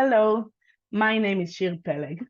Hello, my name is Shir Peleg,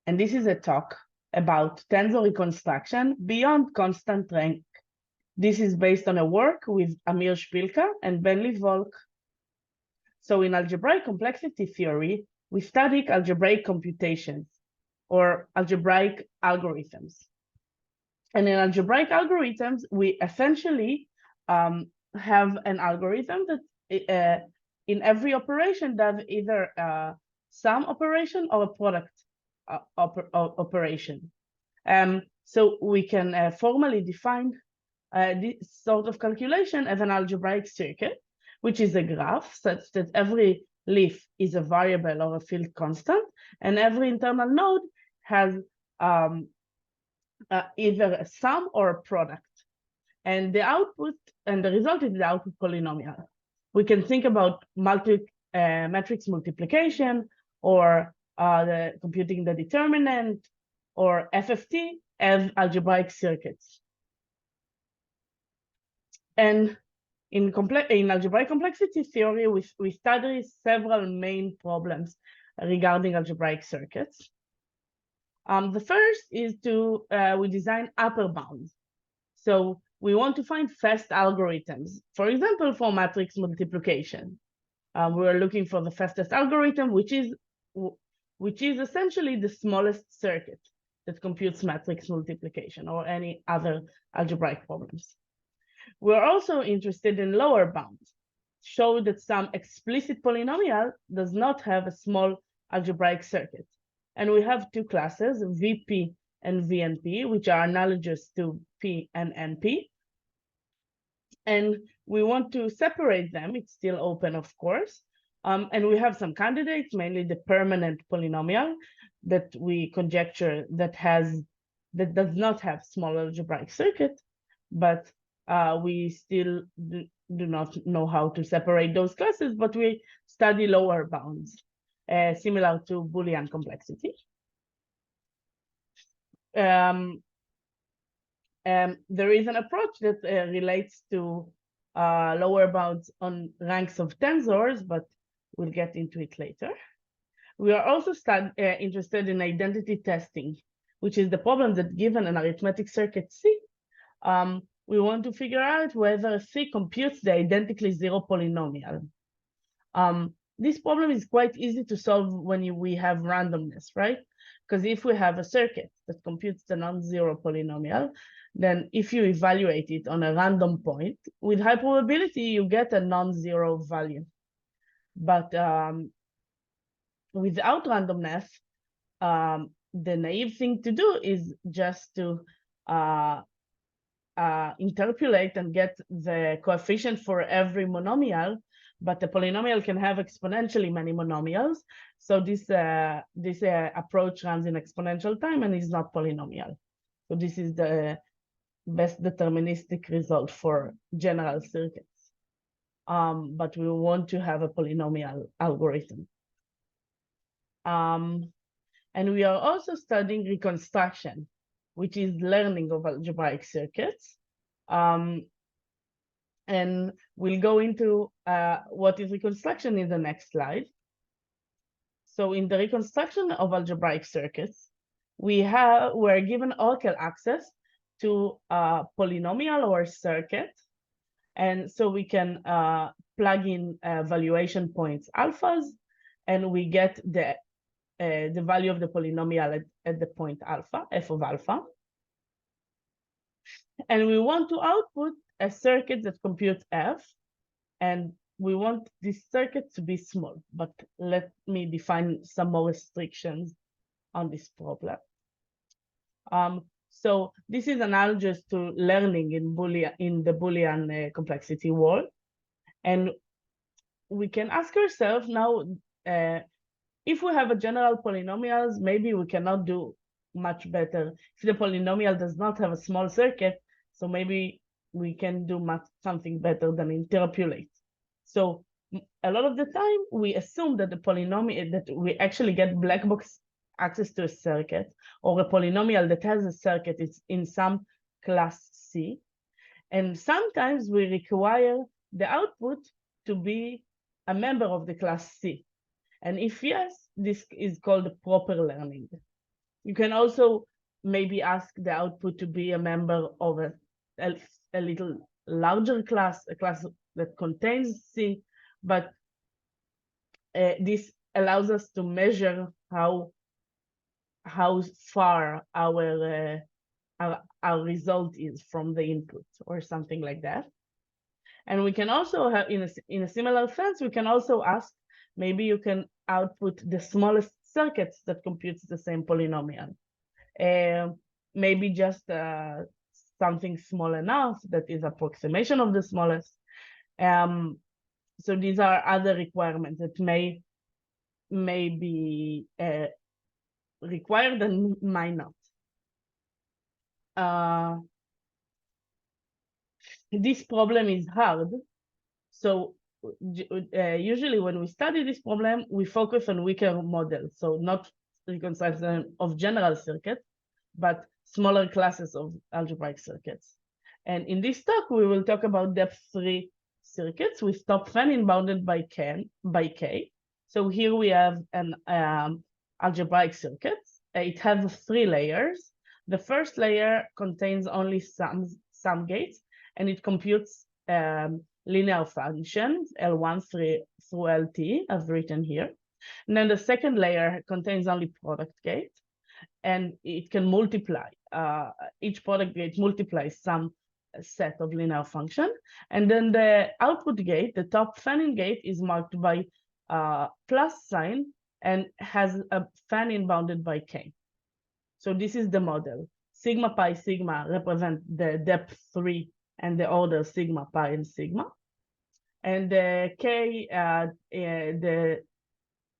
and this is a talk about tensor reconstruction beyond constant rank. This is based on a work with Amir Shpilka and Volk. So in algebraic complexity theory, we study algebraic computations or algebraic algorithms. And in algebraic algorithms, we essentially have an algorithm that in every operation does either a sum operation or a product operation. So we can formally define this sort of calculation as an algebraic circuit, which is a graph such that every leaf is a variable or a field constant, and every internal node has either a sum or a product. And the output and the result is the output polynomial. We can think about matrix multiplication or computing the determinant or FFT as algebraic circuits. And in algebraic complexity theory, we study several main problems regarding algebraic circuits. The first is we design upper bounds. So we want to find fast algorithms, for example, for matrix multiplication. We're looking for the fastest algorithm, which is essentially the smallest circuit that computes matrix multiplication or any other algebraic problems. We're also interested in lower bounds, show that some explicit polynomial does not have a small algebraic circuit. And we have two classes, VP and VNP, which are analogous to P and NP. And we want to separate them. It's still open, of course. And we have some candidates, mainly the permanent polynomial that we conjecture that does not have small algebraic circuit, but we still do not know how to separate those classes, but we study lower bounds, similar to Boolean complexity. There is an approach that relates to lower bounds on ranks of tensors, but we'll get into it later. We are also interested in identity testing, which is the problem that given an arithmetic circuit C, we want to figure out whether C computes the identically zero polynomial. This problem is quite easy to solve when we have randomness, right? Because if we have a circuit that computes the non-zero polynomial, then if you evaluate it on a random point, with high probability, you get a non-zero value. But without randomness, the naive thing to do is just to interpolate and get the coefficient for every monomial, but the polynomial can have exponentially many monomials. So this approach runs in exponential time and is not polynomial. So this is the best deterministic result for general circuits. But we want to have a polynomial algorithm. And we are also studying reconstruction, which is learning of algebraic circuits. And we'll go into what is reconstruction in the next slide. So in the reconstruction of algebraic circuits, we're given Oracle access to a polynomial or circuit. And so we can plug in valuation points alphas, and we get the value of the polynomial at the point alpha, f of alpha. And we want to output a circuit that computes f, and we want this circuit to be small, but let me define some more restrictions on this problem. So this is analogous to learning in the Boolean complexity world. And we can ask ourselves now, if we have a general polynomials, maybe we cannot do much better. If the polynomial does not have a small circuit, so maybe we can do something better than interpolate. So a lot of the time, we assume that the polynomial, that we actually get black box access to a circuit, or a polynomial that has a circuit is in some class C. And sometimes we require the output to be a member of the class C. And if yes, this is called proper learning. You can also maybe ask the output to be a member of a little larger class, a class that contains C, but this allows us to measure how far our result is from the input or something like that. And we can also have, in a similar sense, we can also ask, maybe you can output the smallest circuits that computes the same polynomial. Maybe just something small enough that is approximation of the smallest. So these are other requirements that may be required and might not. This problem is hard. So usually when we study this problem, we focus on weaker models. So not reconstruction of general circuits, but smaller classes of algebraic circuits. And in this talk, we will talk about depth-3 circuits with top fan-in bounded by K. So here we have an algebraic circuit. It has 3 layers. The first layer contains only sum gates, and it computes linear functions, L1 through LT, as written here. And then the second layer contains only product gate, and it can multiply. Each product gate multiplies some set of linear function. And then the output gate, the top fan-in gate, is marked by plus sign and has a fan-in bounded by K. So this is the model. Sigma, pi, sigma represent the depth 3 and the order sigma, pi, and sigma. And the K, the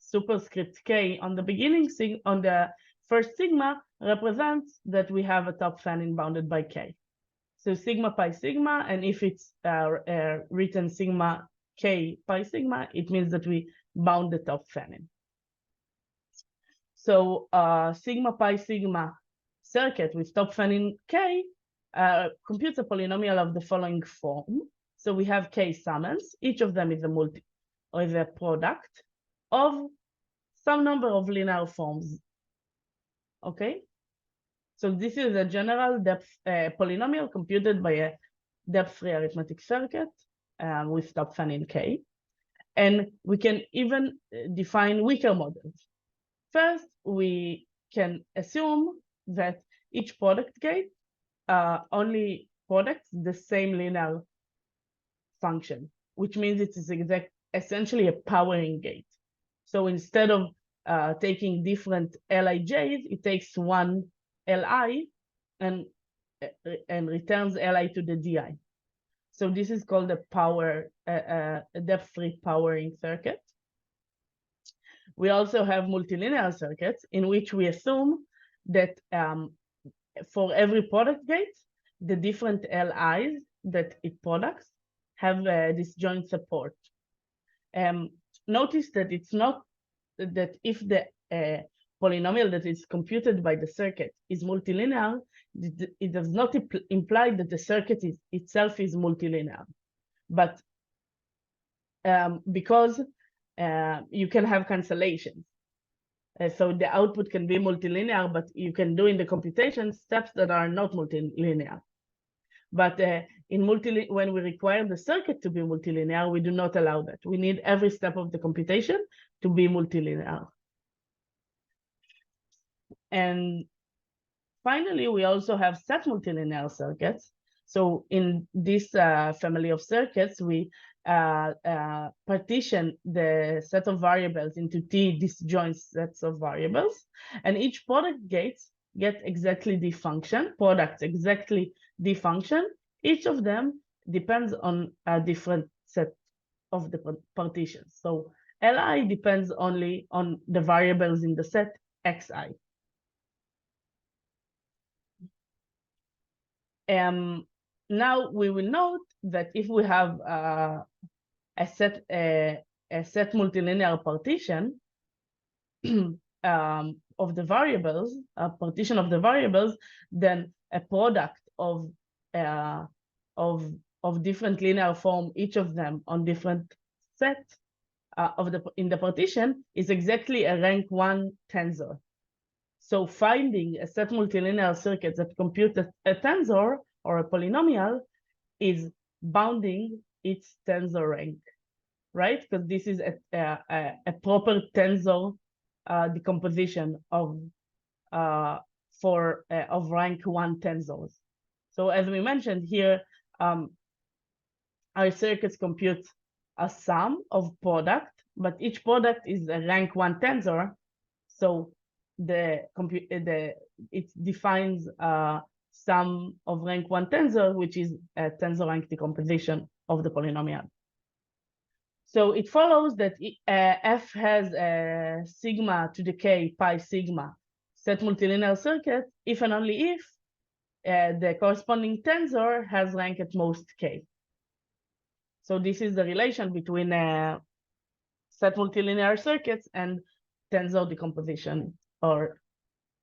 superscript K on the beginning, on the first sigma, represents that we have a top fan-in bounded by K. So sigma, pi, sigma, and if it's written sigma, K, pi, sigma, it means that we bound the top fan-in. So sigma, pi, sigma circuit with top fan-in K computes a polynomial of the following form. So we have K summons. Each of them is a product of some number of linear forms. Okay? So this is a general depth polynomial computed by a depth-3 arithmetic circuit with top fan-in K. And we can even define weaker models. First, we can assume that each product gate only products the same linear function, which means it is essentially a powering gate. So instead of taking different Lij's, it takes one Li and returns Li to the Di. So this is called a depth-3 powering circuit. We also have multilinear circuits in which we assume that for every product gate, the different Li's that it products have disjoint support. Notice that it's not that if the polynomial that is computed by the circuit is multilinear, it does not imply that the circuit itself is multilinear. But because you can have cancellations. So the output can be multilinear, but you can do in the computation steps that are not multilinear. But when we require the circuit to be multilinear, we do not allow that. We need every step of the computation to be multilinear. And finally, we also have set multilinear circuits. So in this family of circuits, we partition the set of variables into T disjoint sets of variables, and each product gates get exactly the function, products exactly the function. Each of them depends on a different set of the partitions. So Li depends only on the variables in the set Xi. Now we will note that if we have a set multilinear partition of the variables, a partition of the variables, then a product of different linear form, each of them on different sets, in the partition is exactly a rank 1 tensor. So finding a set multilinear circuit that computes a tensor or a polynomial is bounding its tensor rank, right? Because this is a proper tensor decomposition of rank 1 tensors. So as we mentioned here, our circuits compute a sum of product, but each product is a rank 1 tensor. So it defines sum of rank 1 tensor, which is a tensor rank decomposition of the polynomial. So it follows that f has a sigma to the k pi sigma set multilinear circuit if and only if the corresponding tensor has rank at most k. So this is the relation between set multilinear circuits and tensor decomposition of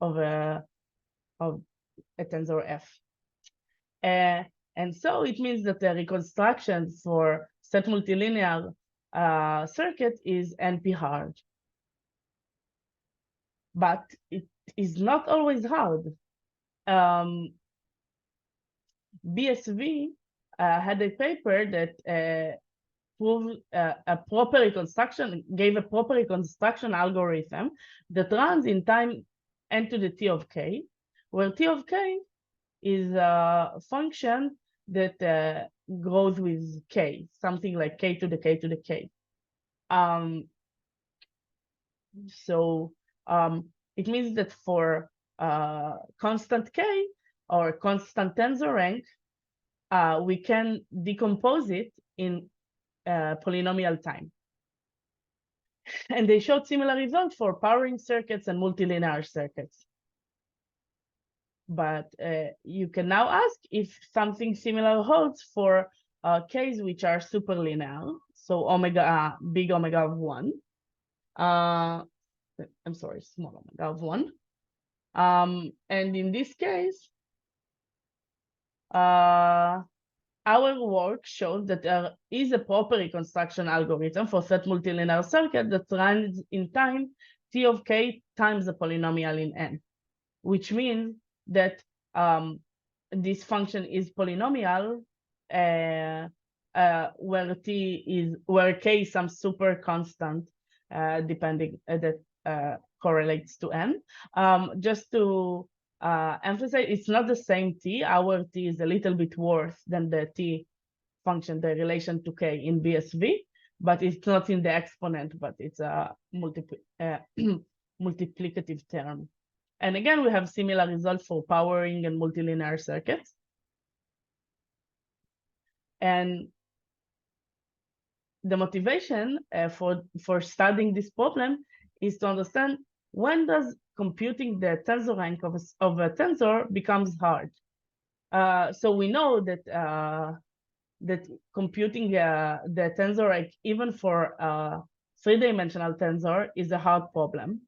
a tensor f. And so it means that the reconstruction for set multilinear circuit is NP hard. But it is not always hard. BSV had a paper that proved a proper reconstruction, gave a proper reconstruction algorithm that runs in time n to the t of k, where t of k is a function that grows with k, something like k to the k to the k. So it means that for constant k or constant tensor rank, we can decompose it in polynomial time. And they showed similar results for powering circuits and multilinear circuits. But you can now ask if something similar holds for Ks which are superlinear, so omega, big omega of 1. I'm sorry, small omega of 1. And in this case, our work shows that there is a proper reconstruction algorithm for set multilinear circuit that runs in time t of k times the polynomial in n, which means that this function is polynomial where k is some super constant depending that correlates to n. Just to emphasize, it's not the same t. Our t is a little bit worse than the t function, the relation to k in BSV, but it's not in the exponent, but it's a multiplicative term. And again, we have similar results for powering and multilinear circuits. And the motivation for studying this problem is to understand when does computing the tensor rank of a tensor becomes hard. So we know that that computing the tensor rank even for three-dimensional tensor is a hard problem.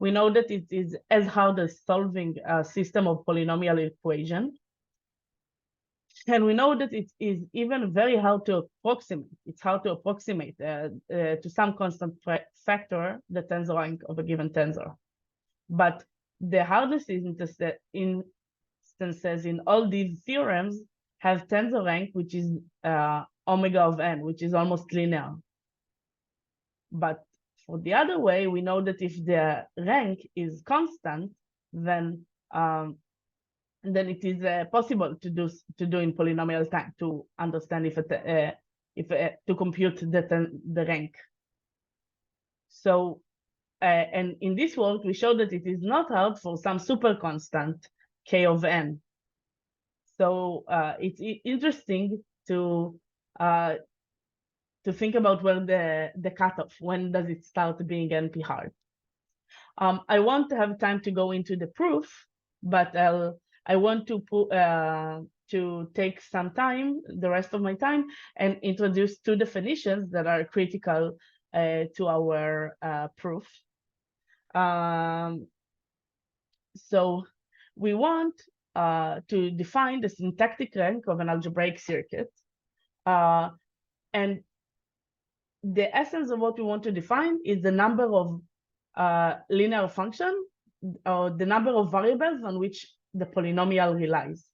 We know that it is as hard as solving a system of polynomial equation. And we know that it is even very hard to approximate. It's hard to approximate to some constant factor the tensor rank of a given tensor. But the hardest instances in all these theorems have tensor rank, which is omega of n, which is almost linear. But for the other way, we know that if the rank is constant, then it is possible to do in polynomial time to understand if to compute the rank. So and in this work, we show that it is not hard for some super constant k of n. So it's interesting to think about where the cutoff, when does it start being NP hard? I won't have time to go into the proof, but I want to take some time, the rest of my time, and introduce two definitions that are critical to our proof. So we want to define the syntactic rank of an algebraic circuit. And the essence of what we want to define is the number of linear function or the number of variables on which the polynomial relies.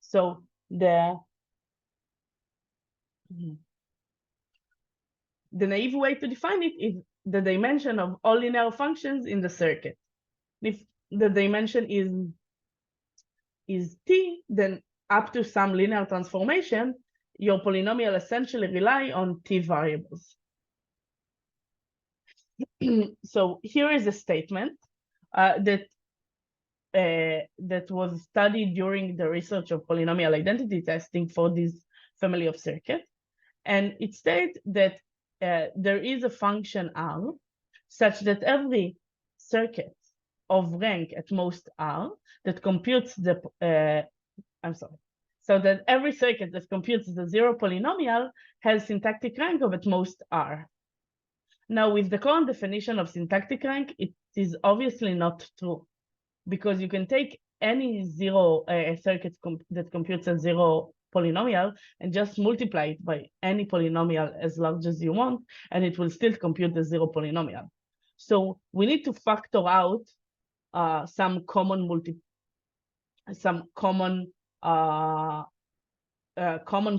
So the naive way to define it is the dimension of all linear functions in the circuit. If the dimension is t, then up to some linear transformation, your polynomial essentially rely on t variables. So here is a statement that was studied during the research of polynomial identity testing for this family of circuits. And it states that there is a function R such that every circuit of rank at most R that computes the, so that every circuit that computes the zero polynomial has syntactic rank of at most R. Now, with the current definition of syntactic rank, it is obviously not true, because you can take any zero circuit that computes a zero polynomial and just multiply it by any polynomial as large as you want, and it will still compute the zero polynomial. So we need to factor out some common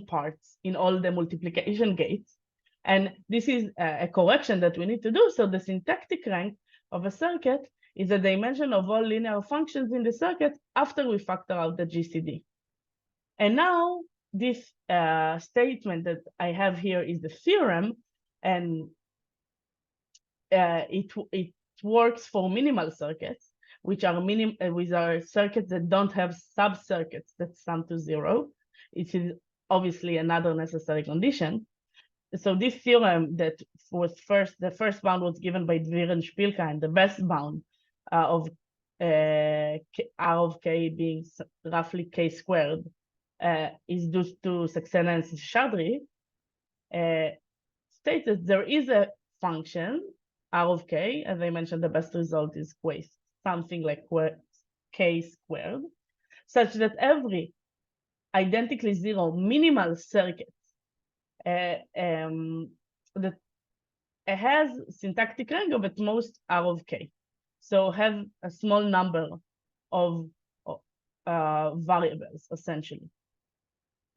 parts in all the multiplication gates. And this is a correction that we need to do. So the syntactic rank of a circuit is the dimension of all linear functions in the circuit after we factor out the GCD. And now this statement that I have here is the theorem, and it works for minimal circuits, which are circuits that don't have sub-circuits that sum to zero. It is obviously another necessary condition. So this theorem that was the first bound was given by Dvir and Shpilka, and the best bound of R of k being roughly k squared is due to Saxena and Shadri, states that there is a function R of k. As I mentioned, the best result is something like k squared, such that every identically zero minimal circuit that has syntactic rank of at most R of k. So have a small number of variables, essentially.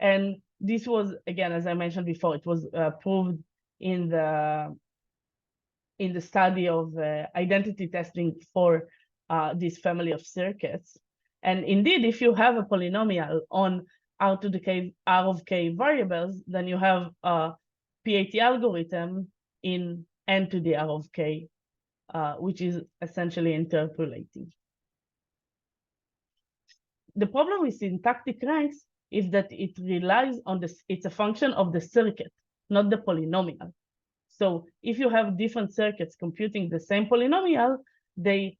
And this was, again, as I mentioned before, it was proved in the study of identity testing for this family of circuits. And indeed, if you have a polynomial on R to the k, R of k variables, then you have a PAT algorithm in n to the R of k, which is essentially interpolating. The problem with syntactic ranks is that it relies on it's a function of the circuit, not the polynomial. So if you have different circuits computing the same polynomial, they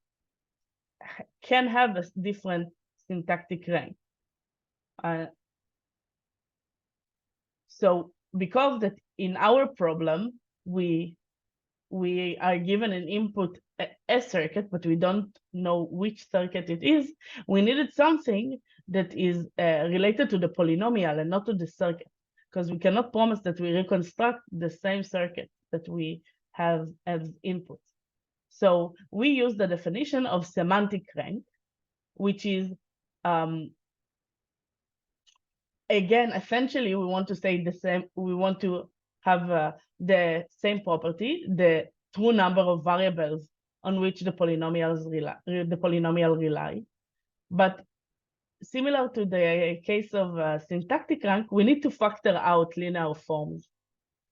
can have a different syntactic rank. So because that in our problem, we are given an input, a circuit, but we don't know which circuit it is, we needed something that is related to the polynomial and not to the circuit, because we cannot promise that we reconstruct the same circuit that we have as input. So we use the definition of semantic rank, which is, again, essentially, we want to say the same. We want to have the same property, the true number of variables on which the polynomial rely. But similar to the case of syntactic rank, we need to factor out linear forms.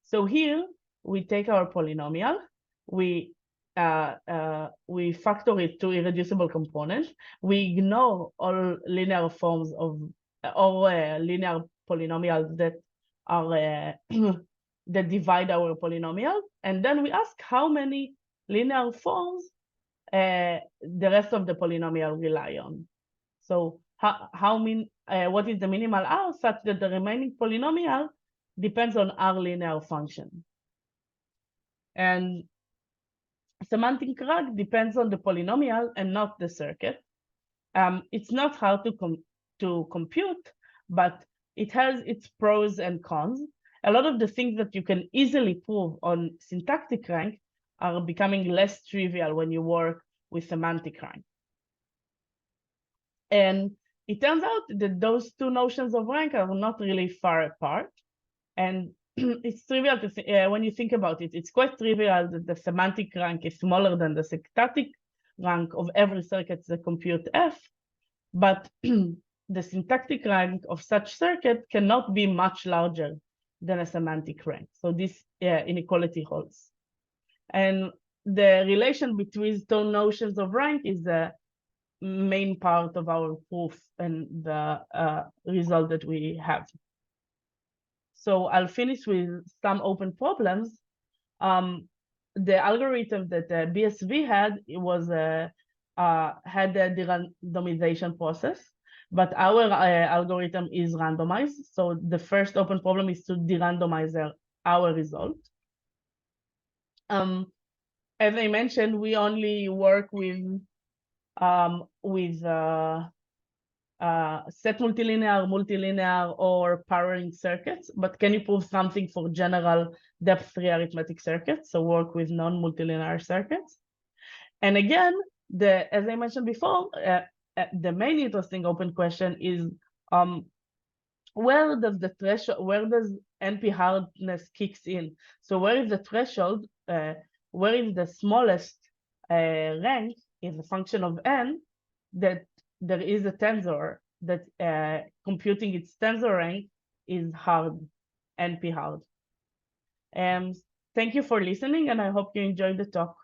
So here we take our polynomial, we factor it to irreducible components. We ignore all linear forms of or linear polynomials that are that divide our polynomial, and then we ask how many linear forms the rest of the polynomial rely on. So what is the minimal R such that the remaining polynomial depends on R linear function. And semantic rank depends on the polynomial and not the circuit. It's not hard to compute, but it has its pros and cons. a lot of the things that you can easily prove on syntactic rank are becoming less trivial when you work with semantic rank. And it turns out that those two notions of rank are not really far apart. And it's trivial to when you think about it, it's quite trivial that the semantic rank is smaller than the syntactic rank of every circuit that compute F, but the syntactic rank of such circuit cannot be much larger than a semantic rank. So this inequality holds. And the relation between two notions of rank is the main part of our proof and the result that we have. So I'll finish with some open problems. The algorithm that the BSV had, it was had a de-randomization process, but our algorithm is randomized. So the first open problem is to de-randomize our result. As I mentioned, we only work with set multilinear, or powering circuits, but can you prove something for general depth 3 arithmetic circuits? So work with non-multilinear circuits. And again, as I mentioned before, the main interesting open question is where does NP hardness kicks in? So where is the threshold? Where is the smallest rank is a function of n that there is a tensor that computing its tensor rank is hard, NP hard. Thank you for listening, and I hope you enjoyed the talk.